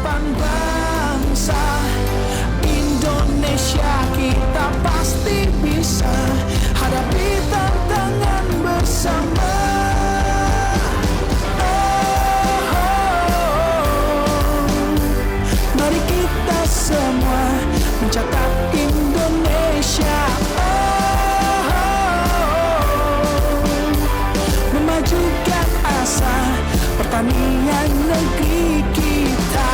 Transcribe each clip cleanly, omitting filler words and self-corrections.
harapan bangsa Indonesia, kita pasti bisa hadapi tantangan bersama. Mari kita semua mencatat Indonesia, memajukan asa pertanian negeri kita.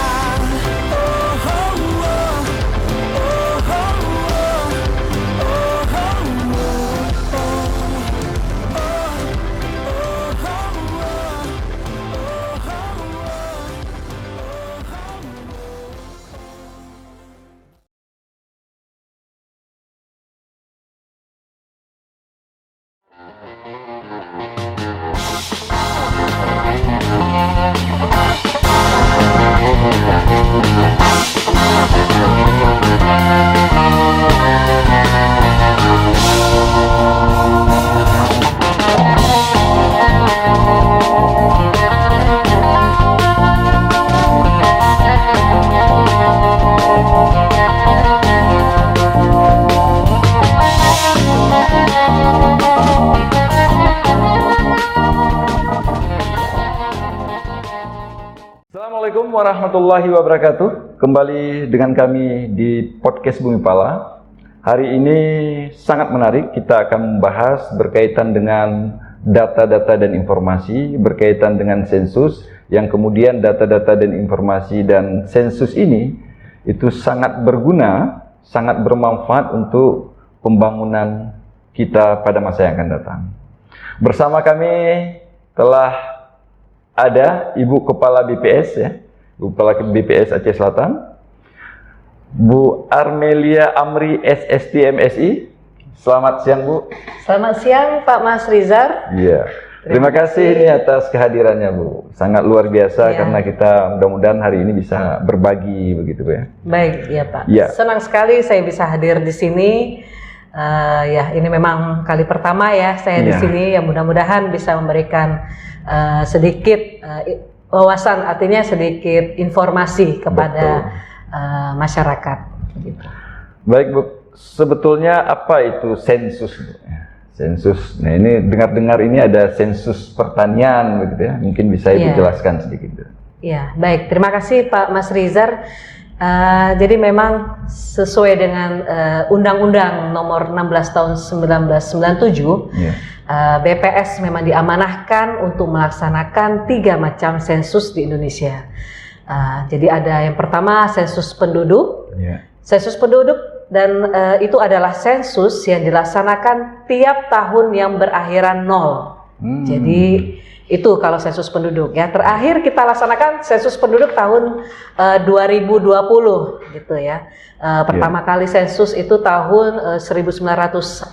Assalamualaikum warahmatullahi wabarakatuh. Kembali dengan kami di podcast Bumi Pala. Hari ini sangat menarik, kita akan membahas berkaitan dengan data-data dan informasi berkaitan dengan sensus, yang kemudian data-data dan informasi dan sensus ini itu sangat berguna, sangat bermanfaat untuk pembangunan kita pada masa yang akan datang. Bersama kami telah ada Ibu Kepala BPS ya, Ibu Kepala BPS Aceh Selatan, Bu Armelia Amri SST MSI. Selamat siang Bu. Selamat siang Pak Mas Rizar. Iya. Terima kasih ini atas kehadirannya Bu. Sangat luar biasa karena kita mudah-mudahan hari ini bisa berbagi begitu Bu ya. Baik, ya Pak. Ya. Senang sekali saya bisa hadir di sini. Ya, ini memang kali pertama ya saya di sini. Ya mudah-mudahan bisa memberikan sedikit wawasan, artinya sedikit informasi kepada masyarakat. Gitu. Baik Bu, sebetulnya apa itu sensus? Sensus. Nah ini dengar-dengar ini ada sensus pertanian begitu ya. Mungkin bisa Ibu jelaskan sedikit. Ya, baik. Terima kasih Pak Mas Rizar. Jadi memang sesuai dengan Undang-Undang Nomor 16 Tahun 1997, BPS memang diamanahkan untuk melaksanakan 3 macam sensus di Indonesia. Jadi ada yang pertama sensus penduduk, sensus penduduk dan itu adalah sensus yang dilaksanakan tiap tahun yang berakhiran 0. Jadi itu kalau sensus penduduk ya. Terakhir kita laksanakan sensus penduduk tahun 2020 gitu ya. Pertama kali sensus itu tahun 1960,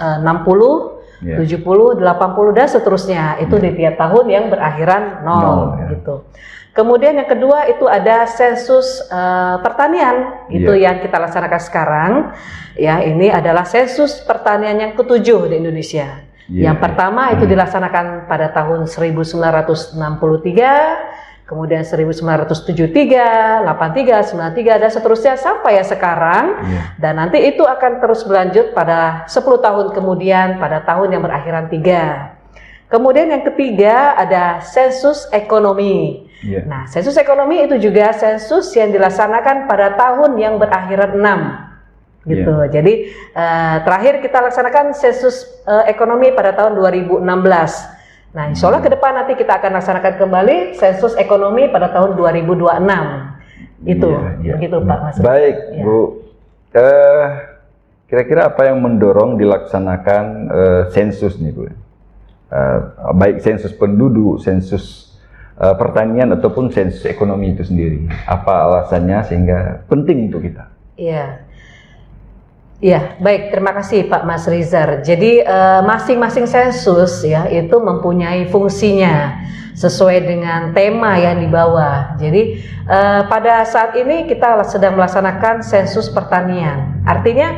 70, 80 dan seterusnya. Itu di tiap tahun yang berakhiran 0 gitu. Kemudian yang kedua itu ada sensus pertanian, itu yang kita laksanakan sekarang. Ya, ini adalah sensus pertanian yang ke-7 di Indonesia. Yang pertama itu dilaksanakan pada tahun 1963, kemudian 1973, 83, 93 dan seterusnya sampai yang sekarang. Dan nanti itu akan terus berlanjut pada 10 tahun kemudian pada tahun yang berakhiran 3. Kemudian yang ketiga ada sensus ekonomi. Nah, sensus ekonomi itu juga sensus yang dilaksanakan pada tahun yang berakhiran 6 gitu. Jadi terakhir kita laksanakan sensus ekonomi pada tahun 2016. Nah, insya Allah ke depan nanti kita akan laksanakan kembali sensus ekonomi pada tahun 2026. Itu begitu Pak Mas. Baik Bu. Kira-kira apa yang mendorong dilaksanakan sensus nih Bu? Baik sensus penduduk, sensus pertanian ataupun sensus ekonomi itu sendiri. Apa alasannya sehingga penting untuk kita? Iya, baik. Terima kasih Pak Mas Rizar. Jadi masing-masing sensus ya itu mempunyai fungsinya sesuai dengan tema yang dibawa. Jadi pada saat ini kita sedang melaksanakan sensus pertanian. Artinya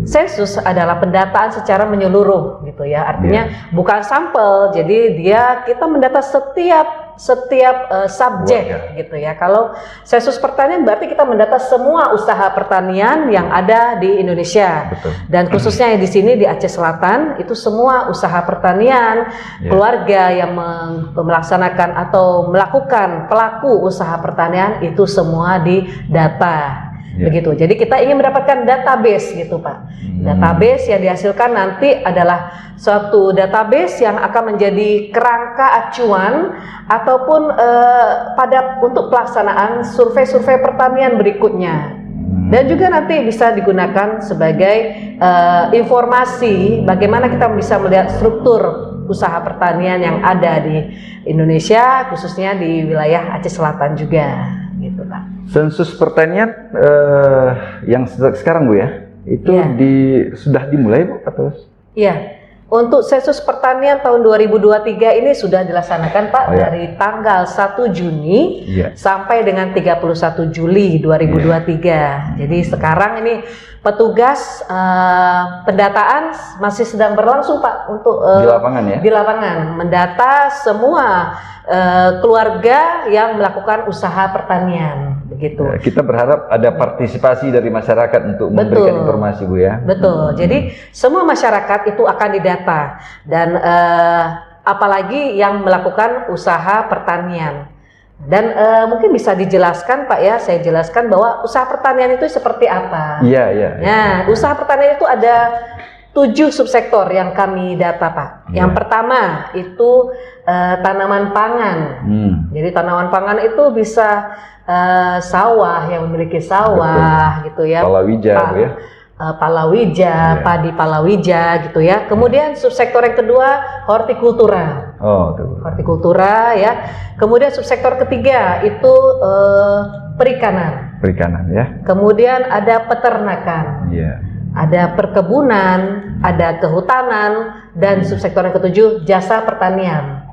sensus adalah pendataan secara menyeluruh gitu ya. Artinya bukan sampel. Jadi kita mendata setiap subjek gitu ya. Kalau sensus pertanian berarti kita mendata semua usaha pertanian yang ada di Indonesia. Betul. Dan khususnya di sini di Aceh Selatan itu semua usaha pertanian, keluarga yang melaksanakan atau melakukan pelaku usaha pertanian itu semua didata. Begitu. Jadi kita ingin mendapatkan database gitu Pak. Database yang dihasilkan nanti adalah suatu database yang akan menjadi kerangka acuan ataupun untuk pelaksanaan survei-survei pertanian berikutnya. Dan juga nanti bisa digunakan sebagai informasi bagaimana kita bisa melihat struktur usaha pertanian yang ada di Indonesia, khususnya di wilayah Aceh Selatan juga, gitu Pak. Sensus pertanian yang sekarang Bu ya, itu sudah dimulai Bu atau? Iya. Untuk sensus pertanian tahun 2023 ini sudah dilaksanakan Pak dari tanggal 1 Juni sampai dengan 31 Juli 2023. Jadi sekarang ini petugas pendataan masih sedang berlangsung Pak untuk di lapangan ya? Di lapangan mendata semua keluarga yang melakukan usaha pertanian. Begitu. Kita berharap ada partisipasi dari masyarakat untuk memberikan informasi Bu ya. Betul. Jadi semua masyarakat itu akan didata dan apalagi yang melakukan usaha pertanian. Dan mungkin bisa dijelaskan Pak ya, saya jelaskan bahwa usaha pertanian itu seperti apa. Iya. Nah, usaha pertanian itu ada 7 subsektor yang kami data Pak. Yang pertama itu tanaman pangan. Jadi tanaman pangan itu bisa sawah yang memiliki sawah. Betul. Gitu ya. Palawija ya. Palawija, padi palawija gitu ya. Kemudian subsektor yang kedua hortikultura. Hortikultura ya. Kemudian subsektor ketiga itu perikanan. Perikanan ya. Kemudian ada peternakan. Ada perkebunan, ada kehutanan, dan subsektor yang ketujuh jasa pertanian.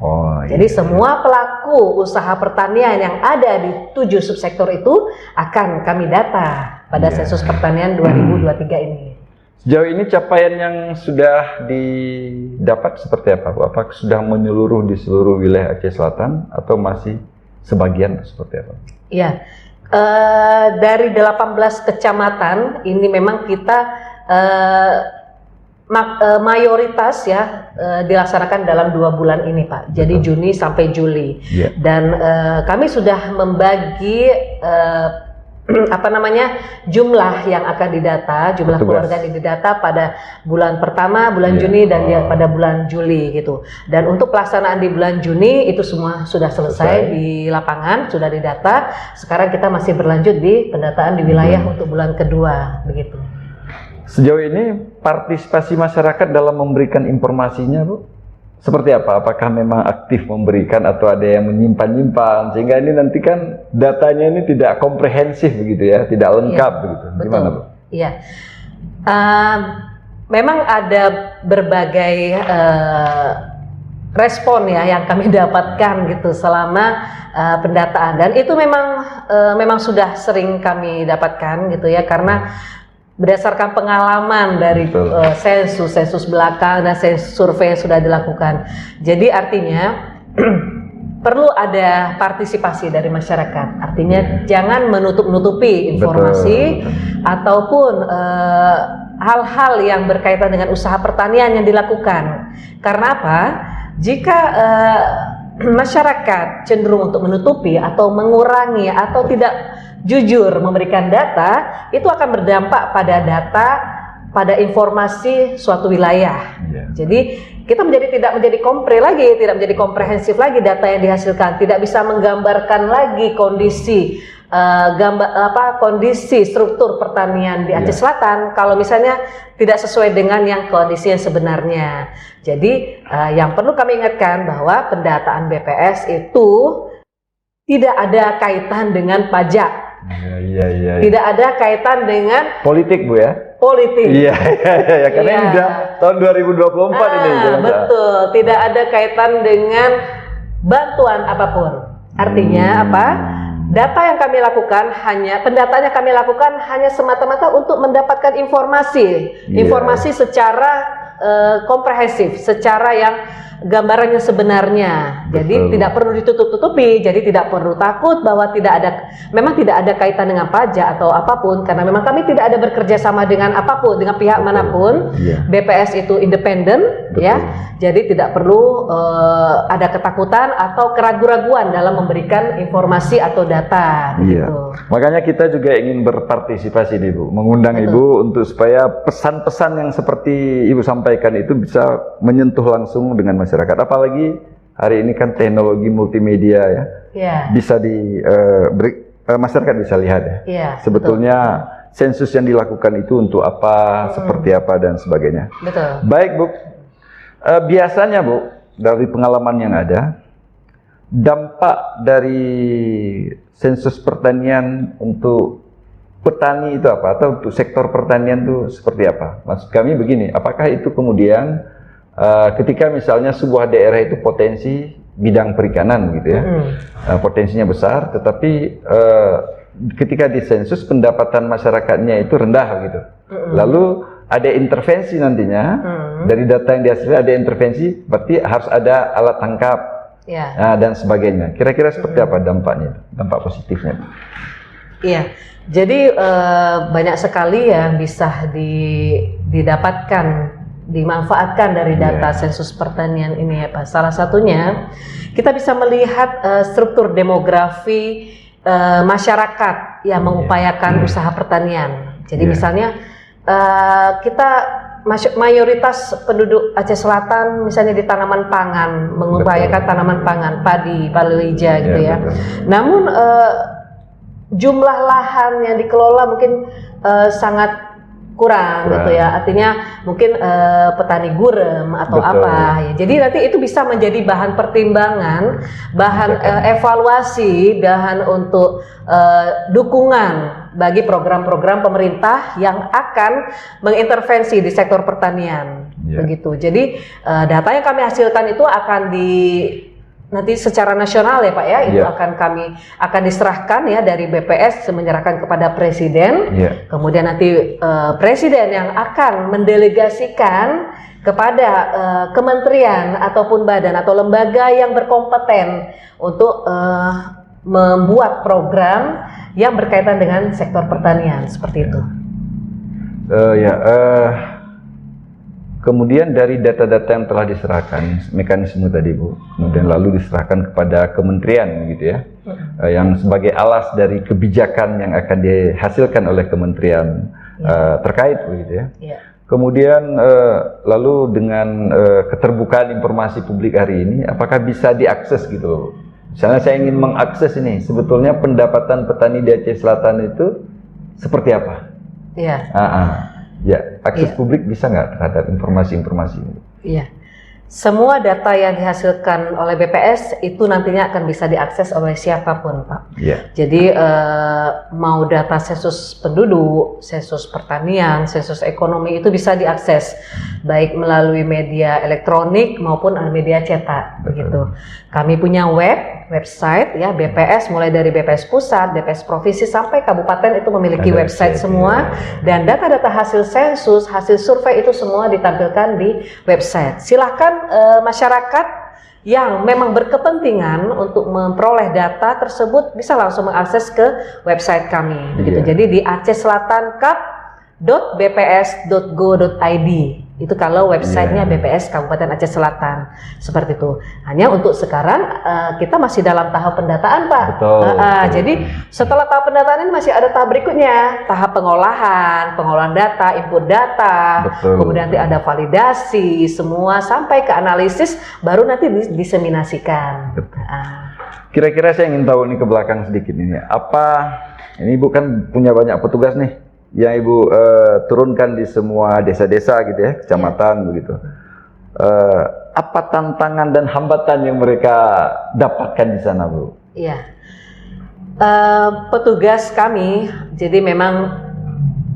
Jadi semua pelaku usaha pertanian yang ada di 7 subsektor itu akan kami data pada sensus pertanian 2023 ini. Sejauh ini capaian yang sudah didapat seperti apa Bu? Apakah sudah menyeluruh di seluruh wilayah Aceh Selatan atau masih sebagian seperti apa? Iya, dari 18 kecamatan ini memang kita mayoritas ya dilaksanakan dalam 2 bulan ini Pak. Jadi Juni sampai Juli. Dan kami sudah membagi jumlah yang akan didata, jumlah keluarga yang didata pada bulan pertama, bulan Juni dan pada bulan Juli gitu. Dan untuk pelaksanaan di bulan Juni itu semua sudah selesai di lapangan, sudah didata. Sekarang kita masih berlanjut di pendataan di wilayah untuk bulan kedua begitu. Sejauh ini partisipasi masyarakat dalam memberikan informasinya Bu seperti apa? Apakah memang aktif memberikan atau ada yang menyimpan-nyimpan sehingga ini nanti kan datanya ini tidak komprehensif begitu ya, tidak lengkap begitu. Gimana Bu? Iya, memang ada berbagai respon ya yang kami dapatkan gitu selama pendataan, dan itu memang sudah sering kami dapatkan gitu ya, karena berdasarkan pengalaman dari sensus belakang dan survei yang sudah dilakukan. Jadi artinya perlu ada partisipasi dari masyarakat. Artinya jangan menutup-nutupi informasi ataupun hal-hal yang berkaitan dengan usaha pertanian yang dilakukan. Karena apa? Jika masyarakat cenderung untuk menutupi atau mengurangi atau tidak jujur memberikan data, itu akan berdampak pada informasi suatu wilayah. Jadi kita tidak menjadi tidak menjadi komprehensif lagi data yang dihasilkan, tidak bisa menggambarkan lagi kondisi kondisi struktur pertanian di Aceh Selatan kalau misalnya tidak sesuai dengan yang kondisi yang sebenarnya. Jadi yang perlu kami ingatkan bahwa pendataan BPS itu tidak ada kaitan dengan pajak. Tidak ada kaitan dengan politik Bu ya? Politik. Iya, karena ini udah tahun 2024 ini. Betul, tidak ada kaitan dengan bantuan apapun. Artinya apa? Data yang kami lakukan pendataan yang kami lakukan hanya semata-mata untuk mendapatkan informasi secara komprehensif, secara yang gambaran yang sebenarnya. Jadi Betul. tidak perlu ditutup-tutupi, jadi tidak perlu takut bahwa memang tidak ada kaitan dengan pajak atau apapun, karena memang kami tidak ada bekerja sama dengan apapun, dengan pihak Betul. manapun. Iya. BPS itu independen, Betul. ya. Jadi tidak perlu ada ketakutan atau keraguan-raguan dalam memberikan informasi atau data. Iya. Gitu. Makanya kita juga ingin berpartisipasi nih Bu, mengundang Betul. Ibu untuk supaya pesan-pesan yang seperti Ibu sampaikan itu bisa menyentuh langsung dengan masyarakat. Apalagi hari ini kan teknologi multimedia ya, Ya. bisa masyarakat bisa lihat ya. Iya, Sebetulnya sensus yang dilakukan itu untuk apa, seperti apa dan sebagainya. Betul. Baik Bu, biasanya Bu, dari pengalaman yang ada, dampak dari sensus pertanian untuk petani itu apa? Atau untuk sektor pertanian itu seperti apa? Maksud kami begini, apakah itu kemudian ketika misalnya sebuah daerah itu potensi bidang perikanan gitu ya, potensinya besar, tetapi ketika disensus pendapatan masyarakatnya itu rendah gitu. Lalu ada intervensi nantinya dari data yang dihasilkan, ada intervensi, berarti harus ada alat tangkap. Ya. Dan sebagainya. Kira-kira seperti apa dampaknya, dampak positifnya? Iya, jadi banyak sekali yang bisa didapatkan, dimanfaatkan dari data sensus pertanian ini ya Pak. Salah satunya kita bisa melihat struktur demografi masyarakat yang mengupayakan usaha pertanian. Jadi misalnya kita mayoritas penduduk Aceh Selatan misalnya di tanaman pangan, mengupayakan tanaman pangan, padi, palawija gitu ya. Betul. Namun jumlah lahan yang dikelola mungkin sangat kurang gitu ya. Artinya mungkin petani gurem atau apa ya. Jadi nanti itu bisa menjadi bahan pertimbangan, bahan evaluasi, bahan untuk dukungan bagi program-program pemerintah yang akan mengintervensi di sektor pertanian. Begitu. Jadi data yang kami hasilkan itu akan nanti secara nasional ya Pak ya, itu akan diserahkan ya dari BPS menyerahkan kepada Presiden. Kemudian nanti Presiden yang akan mendelegasikan kepada kementerian ataupun badan atau lembaga yang berkompeten untuk membuat program yang berkaitan dengan sektor pertanian seperti itu. Kemudian dari data-data yang telah diserahkan, mekanisme tadi Bu, kemudian lalu diserahkan kepada kementerian gitu ya, yang sebagai alas dari kebijakan yang akan dihasilkan oleh kementerian terkait begitu ya. Kemudian lalu dengan keterbukaan informasi publik hari ini, apakah bisa diakses gitu? Misalnya saya ingin mengakses ini, sebetulnya pendapatan petani di Aceh Selatan itu seperti apa? Ya, akses publik bisa nggak terhadap informasi-informasi ini? Iya, semua data yang dihasilkan oleh BPS itu nantinya akan bisa diakses oleh siapapun, Pak. Jadi mau data sensus penduduk, sensus pertanian, sensus ekonomi itu bisa diakses baik melalui media elektronik maupun media cetak, begitu. Kami punya website ya BPS, mulai dari BPS pusat, BPS provinsi sampai kabupaten itu memiliki website semua, dan data-data hasil sensus, hasil survei itu semua ditampilkan di website. Silahkan masyarakat yang memang berkepentingan untuk memperoleh data tersebut bisa langsung mengakses ke website kami, begitu. Jadi di acehselatankap.bps.go.id. Itu kalau websitenya BPS Kabupaten Aceh Selatan, seperti itu. Hanya untuk sekarang kita masih dalam tahap pendataan, Pak. Jadi setelah tahap pendataan ini masih ada tahap berikutnya, tahap pengolahan data, input data, kemudian nanti ada validasi, semua sampai ke analisis, baru nanti diseminasikan. Kira-kira saya ingin tahu nih ke belakang sedikit ini, ini Ibu kan punya banyak petugas nih, yang Ibu turunkan di semua desa-desa gitu ya, kecamatan begitu. Apa tantangan dan hambatan yang mereka dapatkan di sana, Bu? Iya, petugas kami, jadi memang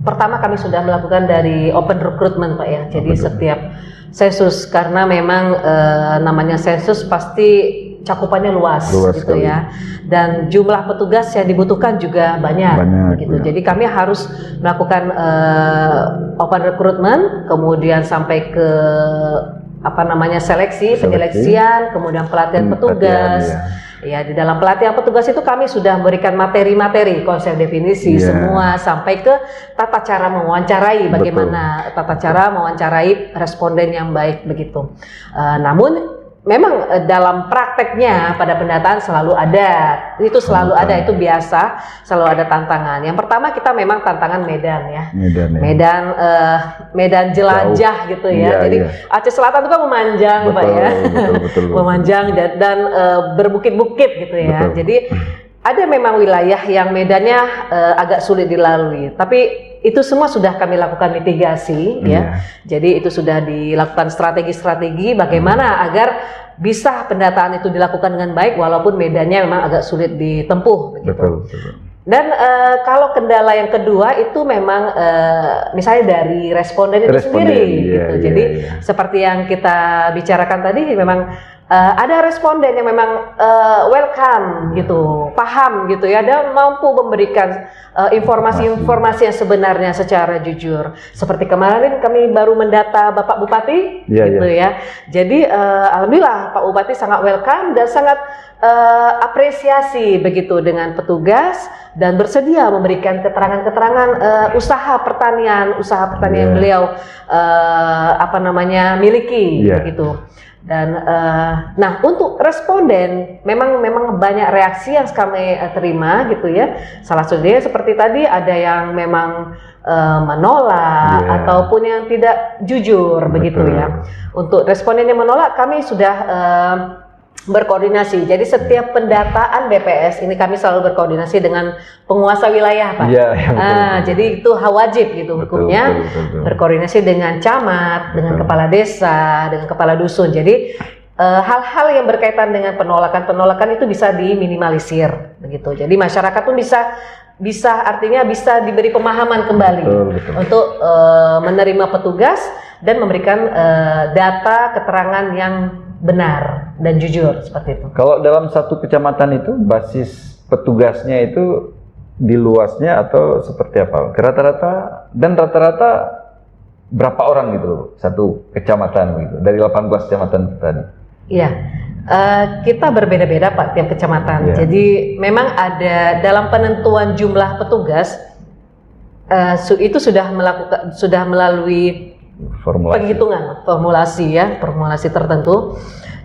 pertama kami sudah melakukan dari open recruitment Pak ya. Jadi setiap sensus, karena memang namanya sensus pasti cakupannya luas gitu sekali. Ya, dan jumlah petugas yang dibutuhkan juga banyak gitu. Jadi kami harus melakukan open recruitment, kemudian sampai ke penyeleksian, kemudian pelatihan petugas. Ya, di dalam pelatihan petugas itu kami sudah memberikan materi-materi, konsep definisi semua sampai ke tata cara mewawancarai, bagaimana tata cara mewawancarai responden yang baik begitu. Namun memang dalam prakteknya pada pendataan selalu ada, itu biasa, selalu ada tantangan. Yang pertama kita memang tantangan medan ya, medan jelajah gitu ya. Jadi Aceh Selatan itu kan memanjang, Pak ya, betul. Memanjang dan berbukit-bukit gitu ya. Jadi ada memang wilayah yang medannya agak sulit dilalui, tapi itu semua sudah kami lakukan mitigasi ya. Jadi itu sudah dilakukan strategi-strategi bagaimana agar bisa pendataan itu dilakukan dengan baik walaupun medannya memang agak sulit ditempuh begitu. Betul. Dan kalau kendala yang kedua itu memang misalnya dari responden itu sendiri gitu. Jadi seperti yang kita bicarakan tadi memang ada responden yang memang welcome gitu, paham gitu ya, dan mampu memberikan informasi-informasi yang sebenarnya secara jujur. Seperti kemarin kami baru mendata Bapak Bupati gitu ya. Jadi alhamdulillah Pak Bupati sangat welcome dan sangat apresiasi begitu dengan petugas dan bersedia memberikan keterangan-keterangan usaha pertanian beliau miliki begitu. Dan nah untuk responden memang banyak reaksi yang kami terima gitu ya. Salah satunya seperti tadi ada yang memang menolak ataupun yang tidak jujur begitu ya. Untuk responden yang menolak kami sudah berkoordinasi. Jadi setiap pendataan BPS ini kami selalu berkoordinasi dengan penguasa wilayah, Pak. Jadi itu wajib gitu hukumnya. Betul. Berkoordinasi dengan camat, dengan kepala desa, dengan kepala dusun. Jadi hal-hal yang berkaitan dengan penolakan itu bisa diminimalisir begitu. Jadi masyarakat pun bisa artinya bisa diberi pemahaman kembali untuk menerima petugas dan memberikan data keterangan yang benar dan jujur seperti itu. Kalau dalam satu kecamatan itu basis petugasnya itu di luasnya atau seperti apa? Rata-rata berapa orang gitu satu kecamatan gitu dari 18 kecamatan tadi? Iya. Kita berbeda-beda Pak tiap kecamatan. Jadi memang ada dalam penentuan jumlah petugas itu sudah melalui formulasi tertentu.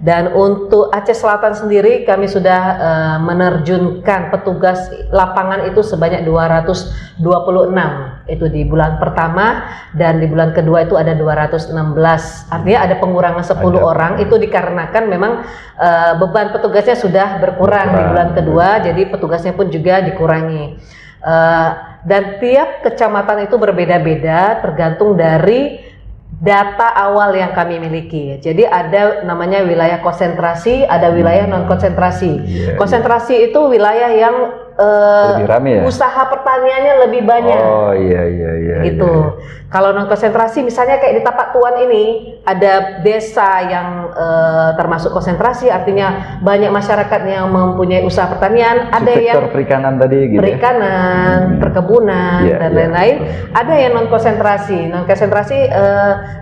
Dan untuk Aceh Selatan sendiri kami sudah menerjunkan petugas lapangan itu sebanyak 226 itu di bulan pertama, dan di bulan kedua itu ada 216. Artinya ada pengurangan 10 orang. Itu dikarenakan memang beban petugasnya sudah berkurang di bulan kedua, jadi petugasnya pun juga dikurangi. Dan tiap kecamatan itu berbeda-beda tergantung dari data awal yang kami miliki. Jadi ada namanya wilayah konsentrasi, ada wilayah non konsentrasi. Konsentrasi itu wilayah yang lebih rame ya? Usaha pertaniannya lebih banyak. Gitu. Kalau non konsentrasi misalnya kayak di Tapak Tuan ini ada desa yang termasuk konsentrasi, artinya banyak masyarakat yang mempunyai usaha pertanian. Ada yang perikanan tadi gitu. Perikanan, perkebunan dan lain-lain. Ada yang non konsentrasi. Non konsentrasi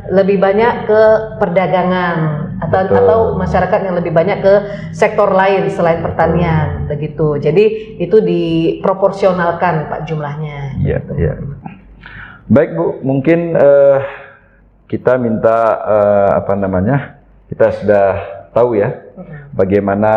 lebih banyak ke perdagangan atau masyarakat yang lebih banyak ke sektor lain selain pertanian begitu. Jadi itu diproporsionalkan Pak jumlahnya. Baik Bu, mungkin kita minta kita sudah tahu ya bagaimana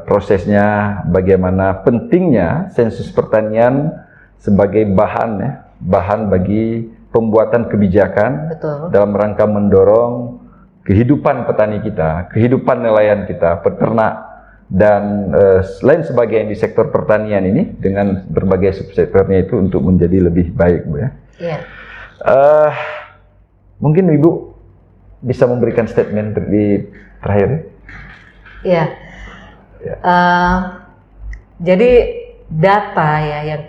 prosesnya, bagaimana pentingnya sensus pertanian sebagai bahan bagi pembuatan kebijakan dalam rangka mendorong kehidupan petani kita, kehidupan nelayan kita, peternak, dan lain sebagainya di sektor pertanian ini dengan berbagai subsektornya itu untuk menjadi lebih baik, Bu ya. Mungkin Ibu bisa memberikan statement di terakhir. Jadi data ya yang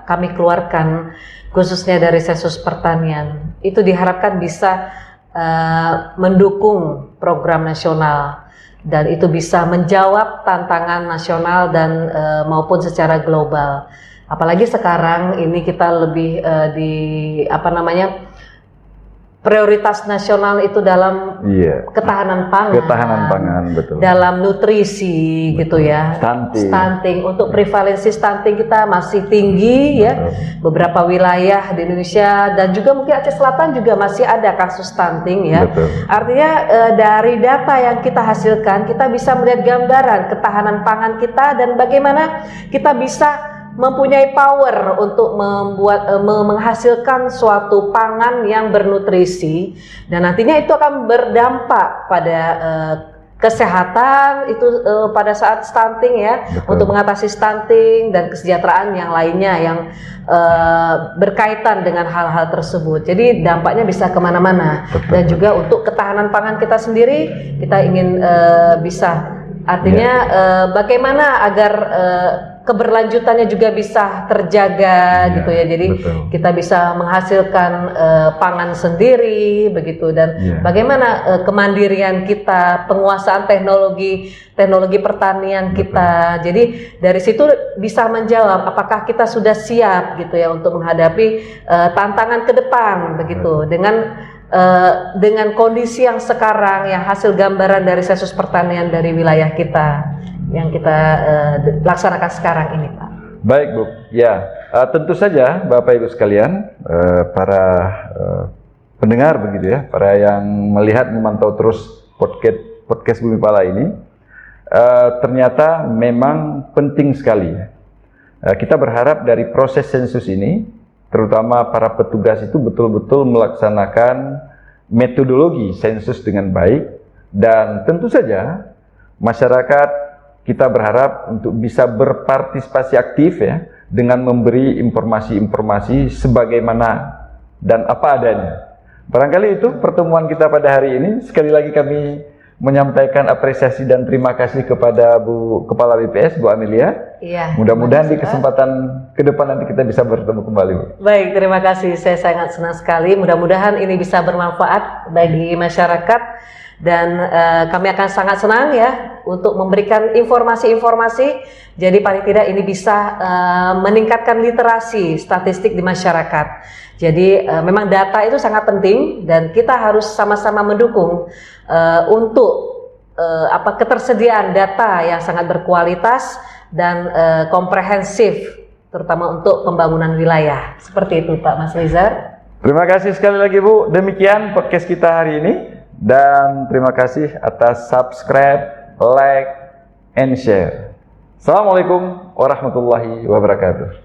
kami keluarkan khususnya dari sensus pertanian itu diharapkan bisa mendukung program nasional, dan itu bisa menjawab tantangan nasional dan maupun secara global. Apalagi sekarang ini kita lebih prioritas nasional itu dalam Iya. ketahanan pangan, Ketahanan pangan, betul. dalam nutrisi gitu ya, Stunting. Untuk prevalensi stunting kita masih tinggi ya, beberapa wilayah di Indonesia dan juga mungkin Aceh Selatan juga masih ada kasus stunting ya. Betul. Artinya dari data yang kita hasilkan kita bisa melihat gambaran ketahanan pangan kita dan bagaimana kita bisa mempunyai power untuk menghasilkan suatu pangan yang bernutrisi dan nantinya itu akan berdampak pada kesehatan itu pada saat stunting ya. Betul. Untuk mengatasi stunting dan kesejahteraan yang lainnya yang berkaitan dengan hal-hal tersebut. Jadi dampaknya bisa kemana-mana. Dan juga untuk ketahanan pangan kita sendiri kita ingin bisa artinya bagaimana agar keberlanjutannya juga bisa terjaga gitu ya. Jadi kita bisa menghasilkan pangan sendiri begitu dan bagaimana kemandirian kita, penguasaan teknologi pertanian kita. Jadi dari situ bisa menjawab apakah kita sudah siap gitu ya untuk menghadapi tantangan ke depan begitu dengan kondisi yang sekarang yang hasil gambaran dari sensus pertanian dari wilayah kita yang kita laksanakan sekarang ini, Pak. Baik, Bu. Ya, tentu saja Bapak Ibu sekalian, para pendengar begitu ya, para yang melihat memantau terus podcast Bumi Pala ini, ternyata memang penting sekali. Kita berharap dari proses sensus ini, terutama para petugas itu betul-betul melaksanakan metodologi sensus dengan baik dan tentu saja masyarakat kita berharap untuk bisa berpartisipasi aktif ya dengan memberi informasi-informasi sebagaimana dan apa adanya. Barangkali itu pertemuan kita pada hari ini. Sekali lagi kami menyampaikan apresiasi dan terima kasih kepada Bu Kepala BPS, Bu Amelia. Iya. Mudah-mudahan di kesempatan ke depan nanti kita bisa bertemu kembali, Bu. Baik, terima kasih. Saya sangat senang sekali. Mudah-mudahan ini bisa bermanfaat bagi masyarakat. Dan kami akan sangat senang ya untuk memberikan informasi-informasi. Jadi paling tidak ini bisa meningkatkan literasi statistik di masyarakat. Jadi memang data itu sangat penting dan kita harus sama-sama mendukung untuk ketersediaan data yang sangat berkualitas dan komprehensif, terutama untuk pembangunan wilayah. Seperti itu, Pak Mas Rizar. Terima kasih sekali lagi, Bu. Demikian podcast kita hari ini. Dan terima kasih atas subscribe, like, and share. Assalamualaikum warahmatullahi wabarakatuh.